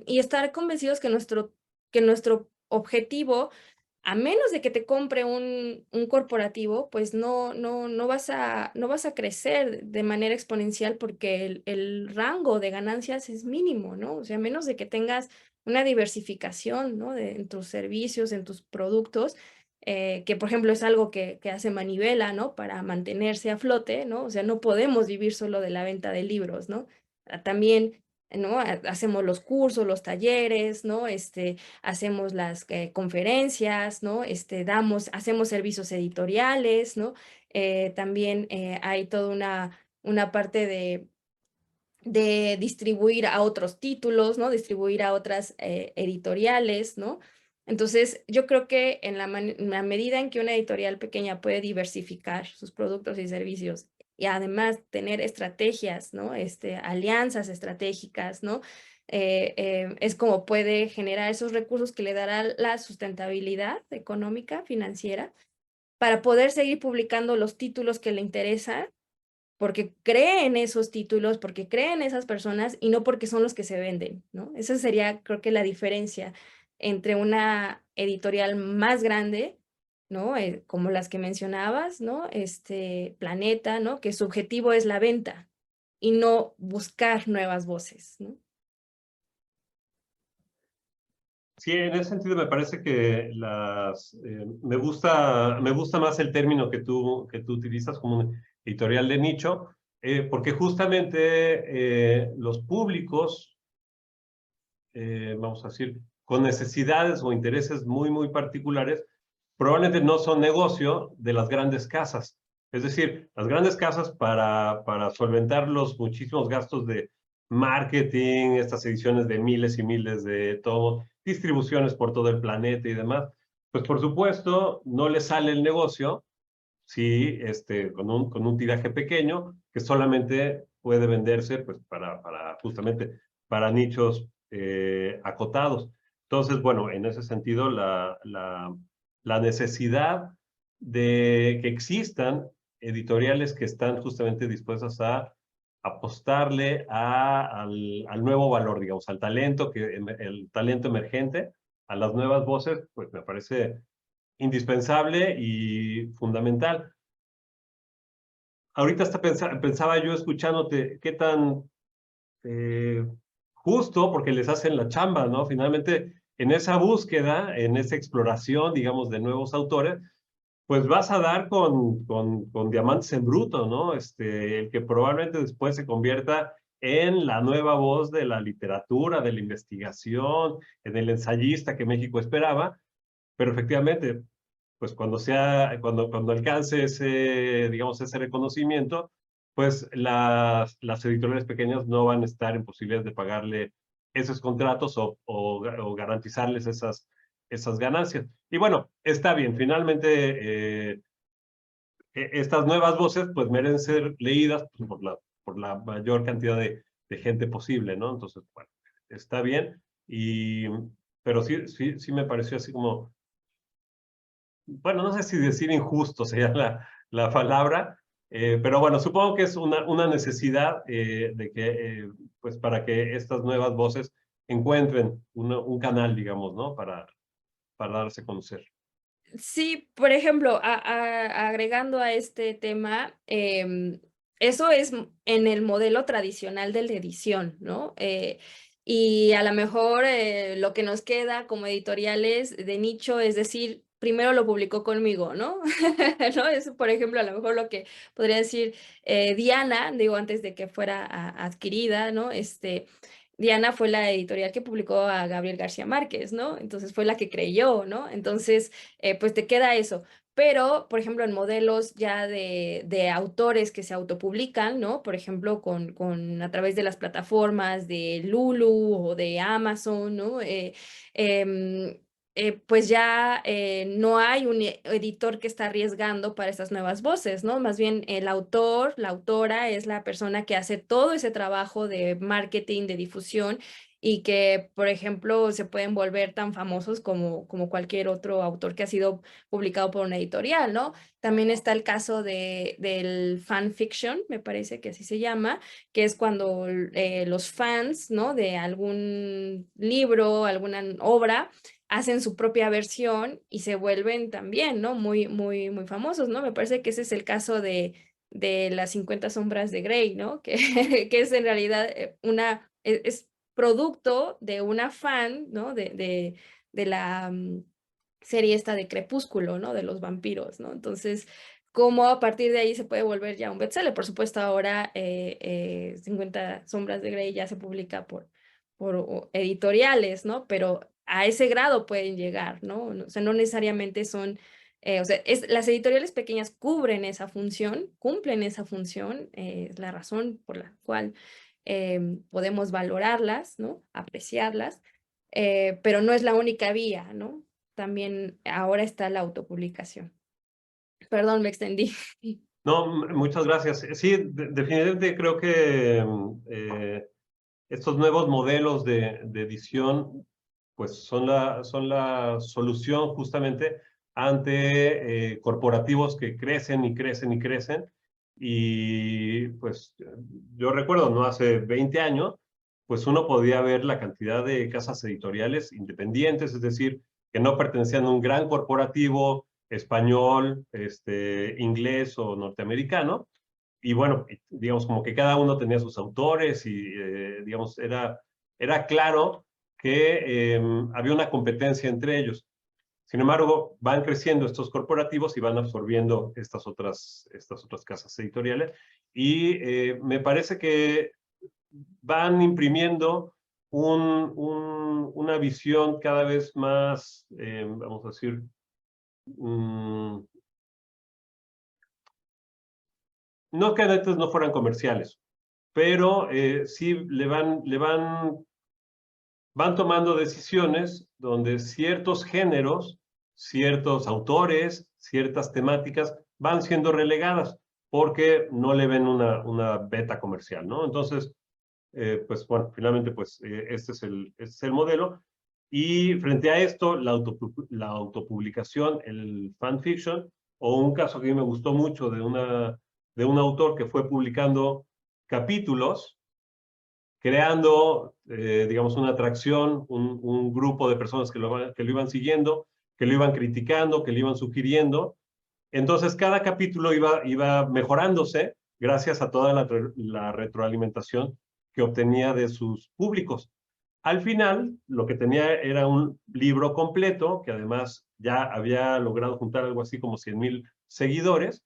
estar convencidos que nuestro objetivo, a menos de que te compre un corporativo, pues no vas a crecer de manera exponencial porque el rango de ganancias es mínimo, ¿no? O sea, a menos de que tengas una diversificación, ¿no? En tus servicios, en tus productos, que por ejemplo es algo que hace Manivela, ¿no? Para mantenerse a flote, ¿no? O sea, no podemos vivir solo de la venta de libros, ¿no? También, ¿no? Hacemos los cursos, los talleres, ¿no? Hacemos las conferencias, ¿no? Hacemos servicios editoriales, ¿no? También hay toda una parte de distribuir a otros títulos, ¿no? Distribuir a otras editoriales, ¿no? Entonces, yo creo que en la medida en que una editorial pequeña puede diversificar sus productos y servicios y además tener estrategias, ¿no? Alianzas estratégicas, ¿no? Es como puede generar esos recursos que le dará la sustentabilidad económica, financiera, para poder seguir publicando los títulos que le interesan porque cree en esos títulos, porque cree en esas personas y no porque son los que se venden, ¿no? Esa sería, creo que la diferencia entre una editorial más grande ¿no? Como las que mencionabas, ¿no? Planeta, ¿no? Que su objetivo es la venta y no buscar nuevas voces, ¿no? Sí, en ese sentido me parece que me gusta más el término que tú utilizas como un editorial de nicho, porque justamente los públicos, vamos a decir, con necesidades o intereses muy particulares, probablemente no son negocio de las grandes casas. Es decir, las grandes casas para solventar los muchísimos gastos de marketing, estas ediciones de miles y miles de todo, distribuciones por todo el planeta y demás, pues por supuesto no les sale el negocio si con un tiraje pequeño que solamente puede venderse pues justamente para nichos acotados. Entonces, bueno, en ese sentido, la necesidad de que existan editoriales que están justamente dispuestas a apostarle al nuevo valor, digamos, al talento, el talento emergente, a las nuevas voces, pues me parece indispensable y fundamental. Ahorita hasta pensaba yo escuchándote qué tan eh, justo, porque les hacen la chamba, ¿no? Finalmente, en esa búsqueda, en esa exploración, digamos, de nuevos autores, pues vas a dar con diamantes en bruto, ¿no? El que probablemente después se convierta en la nueva voz de la literatura, de la investigación, en el ensayista que México esperaba, pero efectivamente, pues cuando alcance ese, digamos, ese reconocimiento, pues las editoriales pequeñas no van a estar en posibilidades de pagarle esos contratos o garantizarles esas ganancias. Y bueno, está bien, finalmente estas nuevas voces pues merecen ser leídas pues, por la mayor cantidad de gente posible, ¿no? Entonces, bueno, está bien, pero sí me pareció así como bueno, no sé si decir injusto sería la palabra, pero bueno, supongo que es una necesidad de que, pues para que estas nuevas voces encuentren un canal, digamos, ¿no? Para darse a conocer. Sí, por ejemplo, agregando a este tema, eso es en el modelo tradicional de la edición, ¿no? Y a lo mejor lo que nos queda como editoriales de nicho es decir, primero lo publicó conmigo, ¿no? ¿No? Es, por ejemplo, a lo mejor lo que podría decir Diana, digo, antes de que fuera adquirida, ¿no? Diana fue la editorial que publicó a Gabriel García Márquez, ¿no? Entonces fue la que creyó, ¿no? Entonces, pues te queda eso. Pero, por ejemplo, en modelos ya de autores que se autopublican, ¿no? Por ejemplo, a través de las plataformas de Lulu o de Amazon, ¿no? Em, pues ya no hay un editor que está arriesgando para estas nuevas voces, ¿no? Más bien el autor, la autora es la persona que hace todo ese trabajo de marketing, de difusión y que, por ejemplo, se pueden volver tan famosos como cualquier otro autor que ha sido publicado por una editorial, ¿no? También está el caso del fanfiction, me parece que así se llama, que es cuando los fans, ¿no? De algún libro, alguna obra, hacen su propia versión y se vuelven también, ¿no? Muy famosos, ¿no? Me parece que ese es el caso de las 50 sombras de Grey, ¿no? Que es en realidad es producto de una fan, ¿no? De la serie esta de Crepúsculo, ¿no? De los vampiros, ¿no? Entonces, cómo a partir de ahí se puede volver ya un bestseller. Por supuesto, ahora 50 sombras de Grey ya se publica por editoriales, ¿no? Pero a ese grado pueden llegar, ¿no? O sea, no necesariamente son, o sea, las editoriales pequeñas cubren esa función, cumplen esa función, es la razón por la cual podemos valorarlas, ¿no? Apreciarlas, pero no es la única vía, ¿no? También ahora está la autopublicación. Perdón, me extendí. No, muchas gracias. Sí, definitivamente creo que estos nuevos modelos de edición, pues son la solución justamente ante corporativos que crecen y crecen y crecen. Y pues yo recuerdo, ¿no? Hace 20 años, pues uno podía ver la cantidad de casas editoriales independientes, es decir, que no pertenecían a un gran corporativo, español, inglés o norteamericano. Y bueno, digamos, como que cada uno tenía sus autores y, digamos, era claro que había una competencia entre ellos. Sin embargo, van creciendo estos corporativos y van absorbiendo estas otras casas editoriales. Y me parece que van imprimiendo una visión cada vez más, vamos a decir, no que antes no fueran comerciales, pero sí van tomando decisiones donde ciertos géneros, ciertos autores, ciertas temáticas van siendo relegadas porque no le ven una beta comercial, ¿no? Entonces, pues bueno, finalmente, pues este es el modelo. Y frente a esto, la autopublicación, el fanfiction, o un caso que a mí me gustó mucho de un autor que fue publicando capítulos, creando, digamos, una atracción, un grupo de personas que lo iban siguiendo, que lo iban criticando, que lo iban sugiriendo. Entonces, cada capítulo iba mejorándose gracias a toda la retroalimentación que obtenía de sus públicos. Al final, lo que tenía era un libro completo, que además ya había logrado juntar algo así como 100,000 seguidores,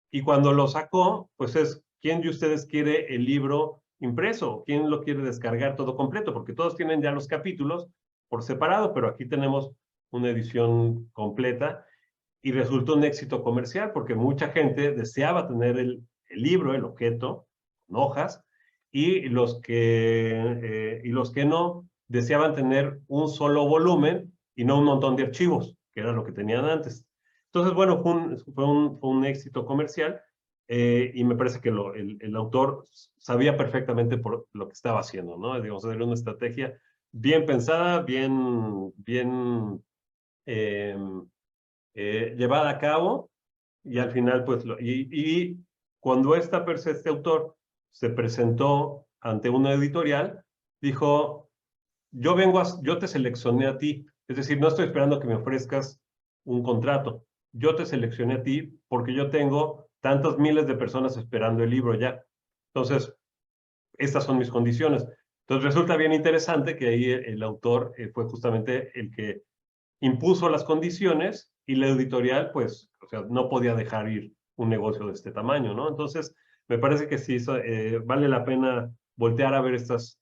y cuando lo sacó, pues es, ¿quién de ustedes quiere el libro impreso? ¿Quién lo quiere descargar todo completo? Porque todos tienen ya los capítulos por separado, pero aquí tenemos una edición completa y resultó un éxito comercial porque mucha gente deseaba tener el libro, el objeto, con hojas, y los que no deseaban tener un solo volumen y no un montón de archivos, que era lo que tenían antes. Entonces, bueno, fue un éxito comercial y me parece que el autor sabía perfectamente por lo que estaba haciendo, ¿no? Digamos, era una estrategia bien pensada, bien eh, llevada a cabo y al final, pues, y cuando este autor se presentó ante una editorial, dijo, yo te seleccioné a ti, es decir, no estoy esperando que me ofrezcas un contrato, yo te seleccioné a ti porque yo tengo tantos miles de personas esperando el libro ya. Entonces, estas son mis condiciones. Entonces, resulta bien interesante que ahí el autor fue justamente el que impuso las condiciones y la editorial, pues, o sea, no podía dejar ir un negocio de este tamaño, ¿no? Entonces, me parece que sí, vale la pena voltear a ver estas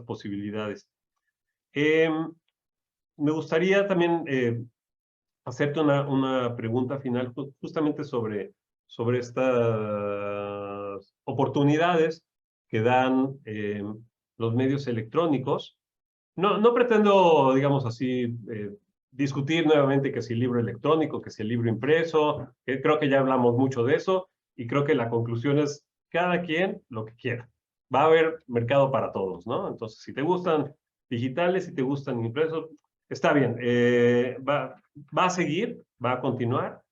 posibilidades. Eh, Me gustaría también hacerte una pregunta final justamente sobre estas oportunidades que dan los medios electrónicos. No pretendo, digamos así, discutir nuevamente que si el libro electrónico, que si el libro impreso, creo que ya hablamos mucho de eso y creo que la conclusión es cada quien lo que quiera. Va a haber mercado para todos, ¿no? Entonces, si te gustan digitales, si te gustan impresos, está bien. Va a seguir, va a continuar.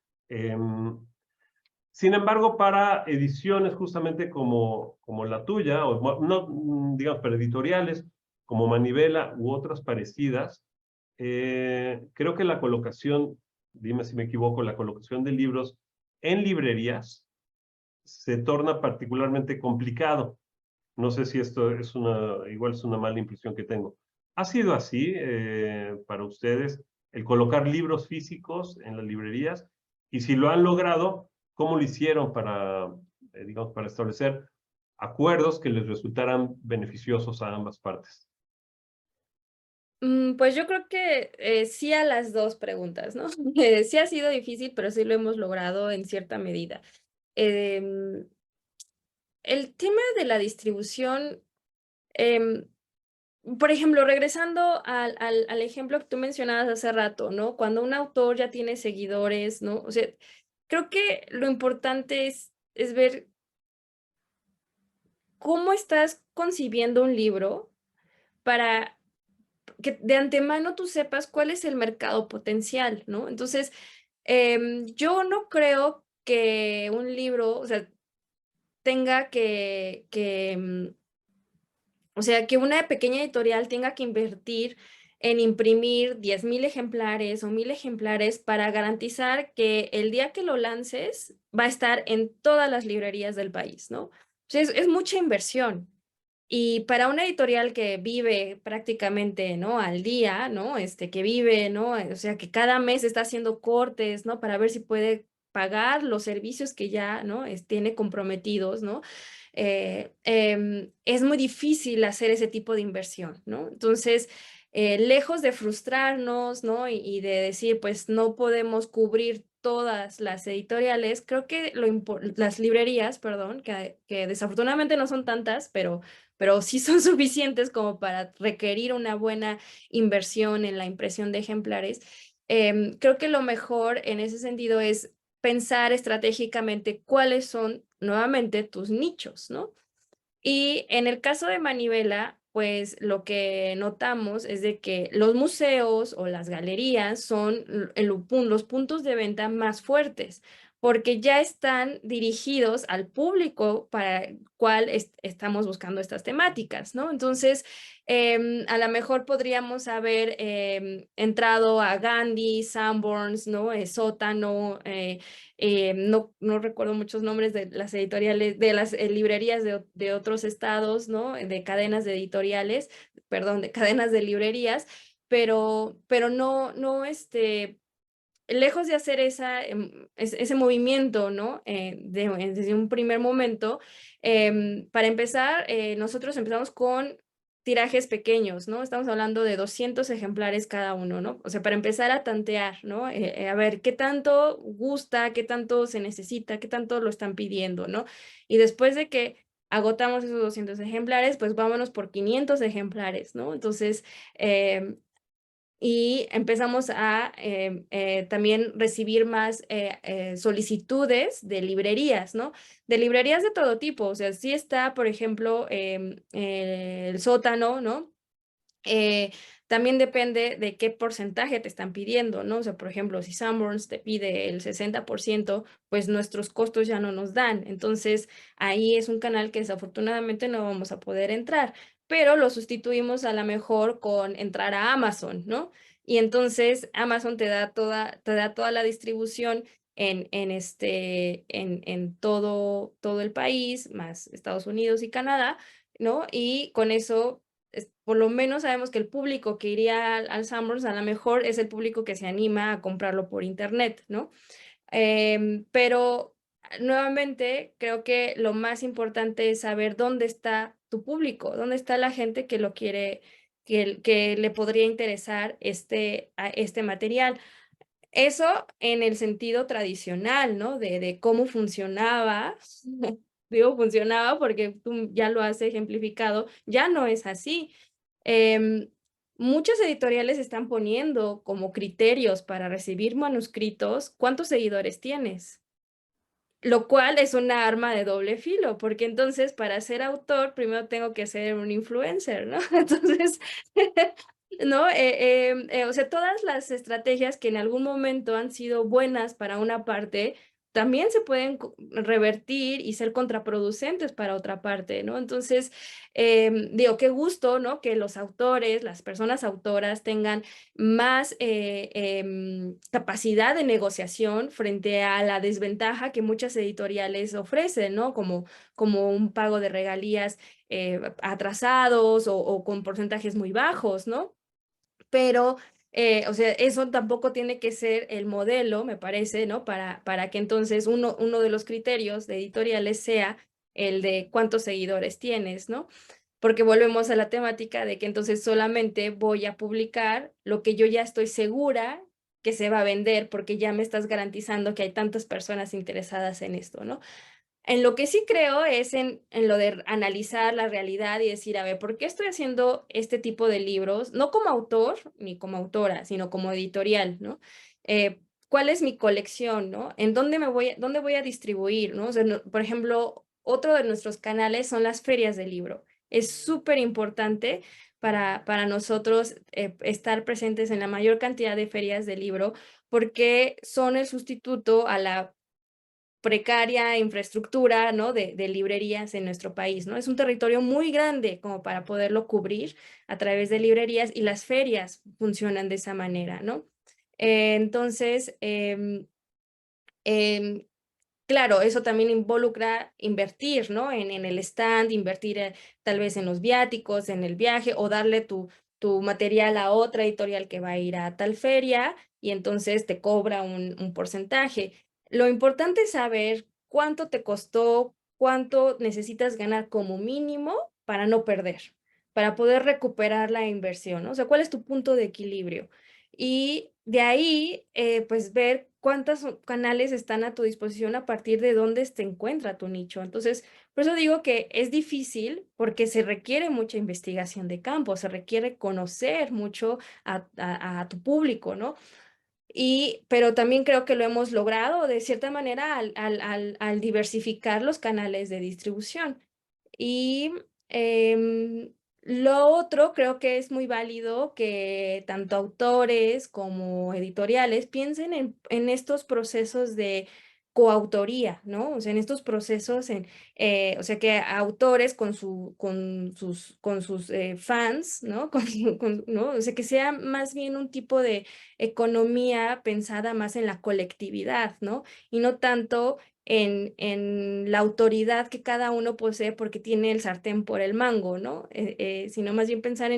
Sin embargo, para ediciones justamente como la tuya, o no, digamos, para editoriales como Manivela u otras parecidas, creo que la colocación, dime si me equivoco, la colocación de libros en librerías se torna particularmente complicado. No sé si esto igual es una mala impresión que tengo. ¿Ha sido así para ustedes el colocar libros físicos en las librerías? Y si lo han logrado, ¿cómo lo hicieron digamos, para establecer acuerdos que les resultaran beneficiosos a ambas partes? Pues yo creo que sí a las dos preguntas, ¿no? Sí ha sido difícil, pero sí lo hemos logrado en cierta medida. Em, el tema de la distribución, em, por ejemplo, regresando al ejemplo que tú mencionabas hace rato, ¿no? Cuando un autor ya tiene seguidores, ¿no? O sea, creo que lo importante es ver cómo estás concibiendo un libro para que de antemano tú sepas cuál es el mercado potencial, ¿no? Entonces, yo no creo que un libro, o sea, tenga o sea, que una pequeña editorial tenga que invertir en imprimir 10,000 ejemplares o 1,000 ejemplares para garantizar que el día que lo lances va a estar en todas las librerías del país, ¿no? O sea, es mucha inversión. Y para una editorial que vive prácticamente, ¿no? Al día, ¿no? Que vive, ¿no? O sea, que cada mes está haciendo cortes, ¿no? Para ver si puede pagar los servicios que ya, ¿no? Tiene comprometidos, ¿no? Es muy difícil hacer ese tipo de inversión, ¿no? Entonces, lejos de frustrarnos, ¿no? Y de decir, pues no podemos cubrir todas las editoriales, creo que las librerías, perdón, que desafortunadamente no son tantas, pero sí son suficientes como para requerir una buena inversión en la impresión de ejemplares. Creo que lo mejor en ese sentido es pensar estratégicamente cuáles son nuevamente tus nichos, ¿no? Y en el caso de Manivela, pues lo que notamos es de que los museos o las galerías son los puntos de venta más fuertes, porque ya están dirigidos al público para el cual estamos buscando estas temáticas, ¿no? Entonces, a lo mejor podríamos haber entrado a Gandhi, Sanborns, ¿no? Sótano, no recuerdo muchos nombres de las editoriales, de las librerías de otros estados, ¿no? De cadenas de editoriales, perdón, de cadenas de librerías, pero no, lejos de hacer ese movimiento, ¿no? Desde un primer momento, para empezar, nosotros empezamos con tirajes pequeños, ¿no? Estamos hablando de 200 ejemplares cada uno, ¿no? O sea, para empezar a tantear, ¿no? A ver qué tanto gusta, qué tanto se necesita, qué tanto lo están pidiendo, ¿no? Y después de que agotamos esos 200 ejemplares, pues vámonos por 500 ejemplares, ¿no? Entonces, y empezamos a también recibir más solicitudes de librerías, ¿no? De librerías de todo tipo, o sea, sí está, por ejemplo, el sótano, ¿no? También depende de qué porcentaje te están pidiendo, ¿no? O sea, por ejemplo, si Sanborns te pide el 60%, pues nuestros costos ya no nos dan. Entonces, ahí es un canal que desafortunadamente no vamos a poder entrar, pero lo sustituimos a lo mejor con entrar a Amazon, ¿no? Y entonces Amazon te da toda la distribución en todo el país, más Estados Unidos y Canadá, ¿no? Y con eso por lo menos sabemos que el público que iría al Sanborns a lo mejor es el público que se anima a comprarlo por internet, ¿no? Pero nuevamente creo que lo más importante es saber dónde está tu público, dónde está la gente que lo quiere, que le podría interesar este material. Eso en el sentido tradicional, ¿no? De cómo funcionaba. Digo funcionaba porque tú ya lo has ejemplificado, ya no es así. Em, Muchas editoriales están poniendo como criterios para recibir manuscritos cuántos seguidores tienes, lo cual es una arma de doble filo, porque entonces para ser autor primero tengo que ser un influencer, ¿no? Entonces, ¿no? O sea, todas las estrategias que en algún momento han sido buenas para una parte, también se pueden revertir y ser contraproducentes para otra parte, ¿no? Entonces, digo, qué gusto, ¿no? Que los autores, las personas autoras tengan más capacidad de negociación frente a la desventaja que muchas editoriales ofrecen, ¿no? Como un pago de regalías atrasados o con porcentajes muy bajos, ¿no? Pero, o sea, eso tampoco tiene que ser el modelo, me parece, ¿no? Para que entonces uno de los criterios de editoriales sea el de cuántos seguidores tienes, ¿no? Porque volvemos a la temática de que entonces solamente voy a publicar lo que yo ya estoy segura que se va a vender, porque ya me estás garantizando que hay tantas personas interesadas en esto, ¿no? En lo que sí creo es en lo de analizar la realidad y decir, a ver, ¿por qué estoy haciendo este tipo de libros? No como autor ni como autora, sino como editorial, ¿no? ¿Cuál es mi colección, no? ¿En dónde voy a distribuir, no? O sea, por ejemplo, otro de nuestros canales son las ferias de libro. Es súper importante para nosotros estar presentes en la mayor cantidad de ferias de libro porque son el sustituto a la precaria infraestructura, ¿no? de librerías en nuestro país, ¿no? Es un territorio muy grande como para poderlo cubrir a través de librerías y las ferias funcionan de esa manera, ¿no? Entonces, claro, eso también involucra invertir, ¿no? En el stand, invertir tal vez en los viáticos, en el viaje, o darle tu material a otra editorial que va a ir a tal feria y entonces te cobra un porcentaje. Lo importante es saber cuánto te costó, cuánto necesitas ganar como mínimo para no perder, para poder recuperar la inversión, ¿no? O sea, ¿cuál es tu punto de equilibrio? Y de ahí, pues ver cuántos canales están a tu disposición a partir de dónde se encuentra tu nicho. Entonces, por eso digo que es difícil porque se requiere mucha investigación de campo, se requiere conocer mucho a tu público, ¿no? Pero también creo que lo hemos logrado de cierta manera al diversificar los canales de distribución. Y lo otro, creo que es muy válido que tanto autores como editoriales piensen en estos procesos de coautoría, ¿no? O sea, en estos procesos, o sea, que autores con sus fans, ¿no? ¿no? O sea, que sea más bien un tipo de economía pensada más en la colectividad, ¿no? Y no tanto en la autoridad que cada uno posee porque tiene el sartén por el mango, ¿no? Sino más bien pensar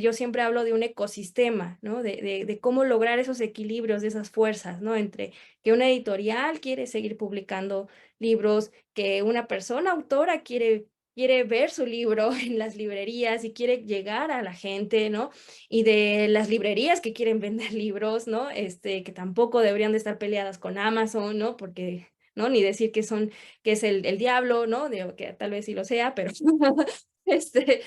yo siempre hablo de un ecosistema, ¿no? De cómo lograr esos equilibrios, de esas fuerzas, ¿no? Entre que una editorial quiere seguir publicando libros, que una persona autora quiere ver su libro en las librerías y quiere llegar a la gente, ¿no? Y de las librerías que quieren vender libros, ¿no? Que tampoco deberían de estar peleadas con Amazon, ¿no? Porque ¿no? Ni decir que es el diablo, ¿no? Que tal vez sí lo sea, pero este,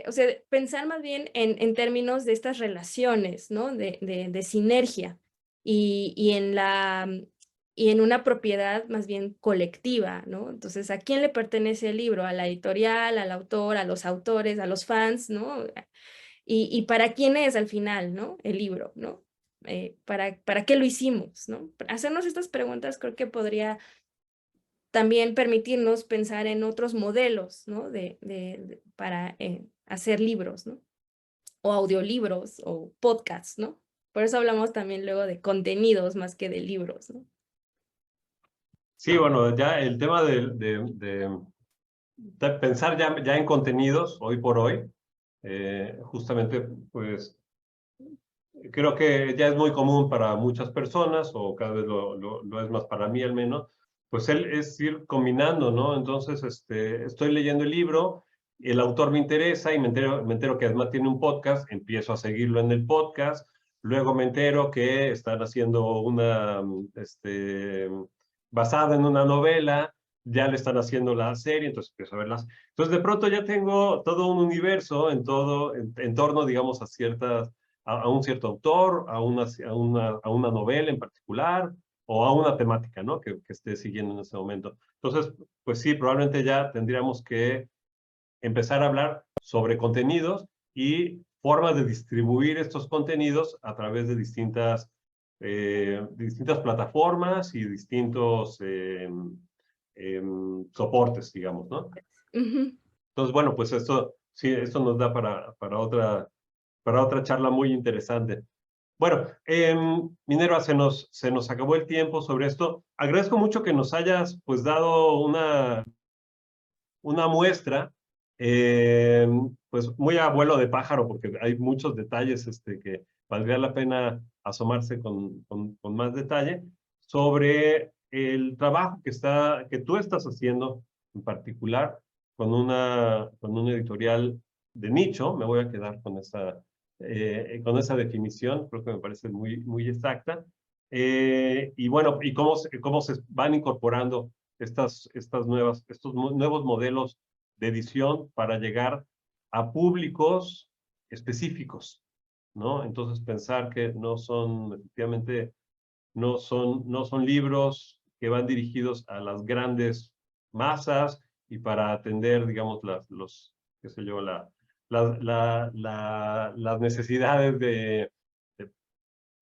o sea, pensar más bien en términos de estas relaciones, ¿no? De sinergia y en una propiedad más bien colectiva, ¿no? Entonces, ¿a quién le pertenece el libro? ¿A la editorial, al autor, a los autores, a los fans, ¿no? Y para quién es al final, ¿no? El libro, ¿no? ¿Para qué lo hicimos, ¿no? Hacernos estas preguntas creo que podría también permitirnos pensar en otros modelos, ¿no? Para hacer libros, ¿no? O audiolibros o podcasts, ¿no? Por eso hablamos también luego de contenidos más que de libros, ¿no? Sí, bueno, ya el tema de pensar ya en contenidos, hoy por hoy, justamente, pues, creo que ya es muy común para muchas personas, o cada vez lo es más para mí al menos, pues es ir combinando, ¿no? Entonces, estoy leyendo el libro, el autor me interesa y me entero que además tiene un podcast, empiezo a seguirlo en el podcast, luego me entero que están haciendo basada en una novela, ya le están haciendo la serie, entonces empiezo a verlas. Entonces, de pronto ya tengo todo un universo en torno, digamos, a un cierto autor, a una novela en particular o a una temática, ¿no? Que esté siguiendo en ese momento. Entonces, pues sí, probablemente ya tendríamos que empezar a hablar sobre contenidos y formas de distribuir estos contenidos a través de distintas plataformas y distintos soportes, digamos, ¿no? Ujú. Entonces, bueno, pues esto, sí, esto nos da para otra charla muy interesante. Bueno, Minerva, se nos acabó el tiempo sobre esto. Agradezco mucho que nos hayas pues dado una muestra, eh, pues muy a vuelo de pájaro, porque hay muchos detalles que valdría la pena asomarse con más detalle sobre el trabajo que tú estás haciendo en particular con una editorial de nicho. Me voy a quedar con esa definición, creo que me parece muy exacta. Y bueno, y cómo se van incorporando estos nuevos modelos de edición para llegar a públicos específicos, ¿no? Entonces pensar que efectivamente, no son libros que van dirigidos a las grandes masas y para atender, digamos, qué sé yo, las necesidades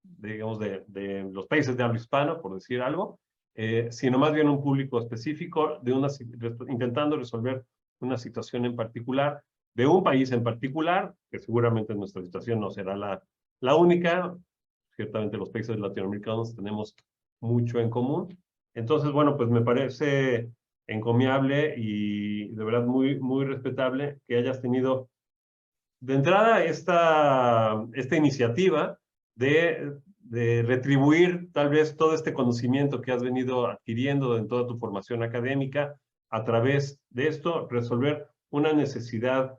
digamos, de los países de habla hispana, por decir algo, sino más bien un público específico, intentando resolver una situación en particular, de un país en particular, que seguramente nuestra situación no será la única. Ciertamente los países latinoamericanos tenemos mucho en común. Entonces, bueno, pues me parece encomiable y de verdad muy, muy respetable que hayas tenido de entrada esta iniciativa de retribuir tal vez todo este conocimiento que has venido adquiriendo en toda tu formación académica, a través de esto resolver una necesidad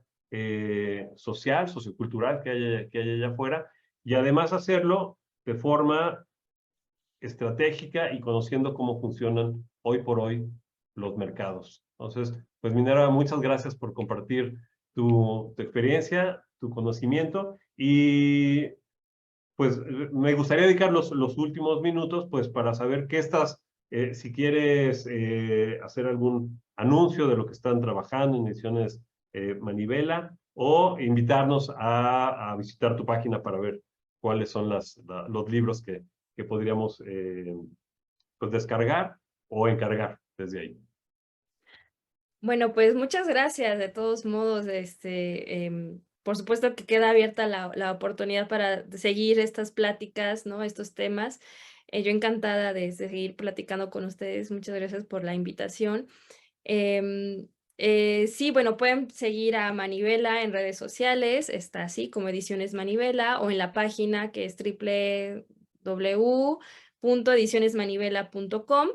social, sociocultural que hay allá afuera, y además hacerlo de forma estratégica y conociendo cómo funcionan hoy por hoy los mercados. Entonces, pues Minerva, muchas gracias por compartir tu experiencia, tu conocimiento, y pues me gustaría dedicar los últimos minutos pues para saber qué estás, si quieres hacer algún anuncio de lo que están trabajando en Ediciones Manivela, o invitarnos a visitar tu página para ver cuáles son los libros que podríamos pues descargar o encargar desde ahí. Bueno, pues muchas gracias de todos modos. Por supuesto que queda abierta la oportunidad para seguir estas pláticas, ¿no? Estos temas. Yo encantada de seguir platicando con ustedes. Muchas gracias por la invitación. Sí, bueno, pueden seguir a Manivela en redes sociales, está así como Ediciones Manivela, o en la página que es www.edicionesmanivela.com.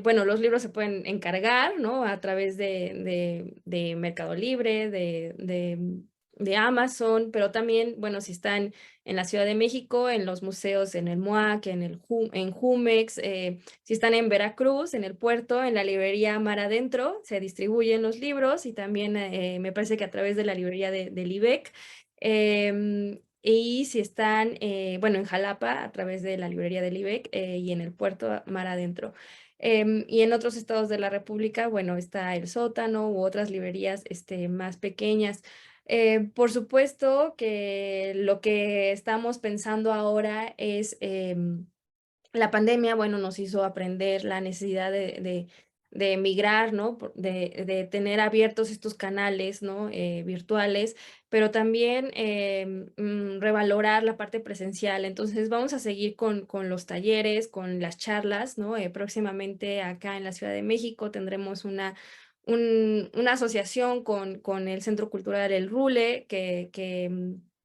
Bueno, los libros se pueden encargar, ¿no? A través de Mercado Libre, de Amazon, pero también, bueno, si están en la Ciudad de México, en los museos, en el MUAC, en Jumex, si están en Veracruz, en el puerto, en la librería Mar Adentro, se distribuyen los libros, y también me parece que a través de la librería del IBEC. Y si están, bueno, en Jalapa, a través de la librería del IBEC, y en el puerto Mar Adentro. Y en otros estados de la República, bueno, está El Sótano u otras librerías más pequeñas. Por supuesto que lo que estamos pensando ahora es la pandemia, bueno, nos hizo aprender la necesidad de migrar, ¿no? De tener abiertos estos canales, ¿no? Virtuales, pero también revalorar la parte presencial. Entonces vamos a seguir con los talleres, con las charlas, ¿no? Próximamente acá en la Ciudad de México tendremos una asociación con el Centro Cultural El Rule,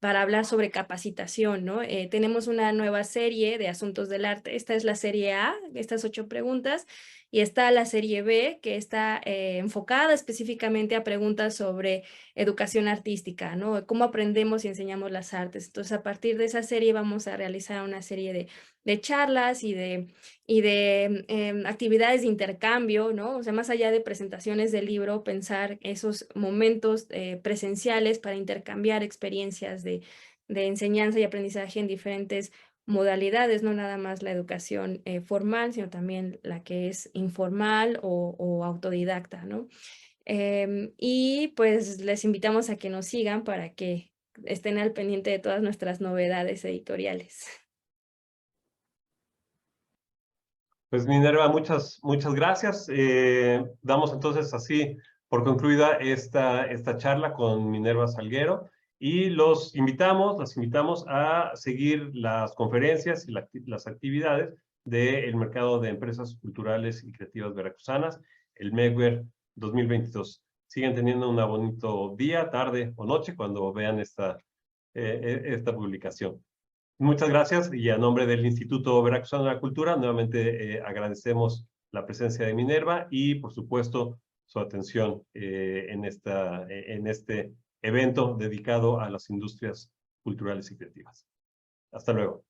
para hablar sobre capacitación, ¿no? Tenemos una nueva serie de asuntos del arte. Esta es la serie A, estas 8 preguntas, y está la serie B, que está enfocada específicamente a preguntas sobre educación artística, ¿no? Cómo aprendemos y enseñamos las artes. Entonces, a partir de esa serie vamos a realizar una serie de charlas y de actividades de intercambio, ¿no? O sea, más allá de presentaciones del libro, pensar esos momentos presenciales para intercambiar experiencias de enseñanza y aprendizaje en diferentes modalidades, no nada más la educación formal, sino también la que es informal o autodidacta, ¿no? Y pues les invitamos a que nos sigan para que estén al pendiente de todas nuestras novedades editoriales. Pues Minerva, muchas gracias. Damos entonces así por concluida esta charla con Minerva Salguero, y las invitamos a seguir las conferencias y las actividades del Mercado de Empresas Culturales y Creativas Veracruzanas, el MECVER 2022. Sigan teniendo un bonito día, tarde o noche cuando vean esta publicación. Muchas gracias, y a nombre del Instituto Veracruzano de la Cultura, nuevamente agradecemos la presencia de Minerva y, por supuesto, su atención en este evento dedicado a las industrias culturales y creativas. Hasta luego.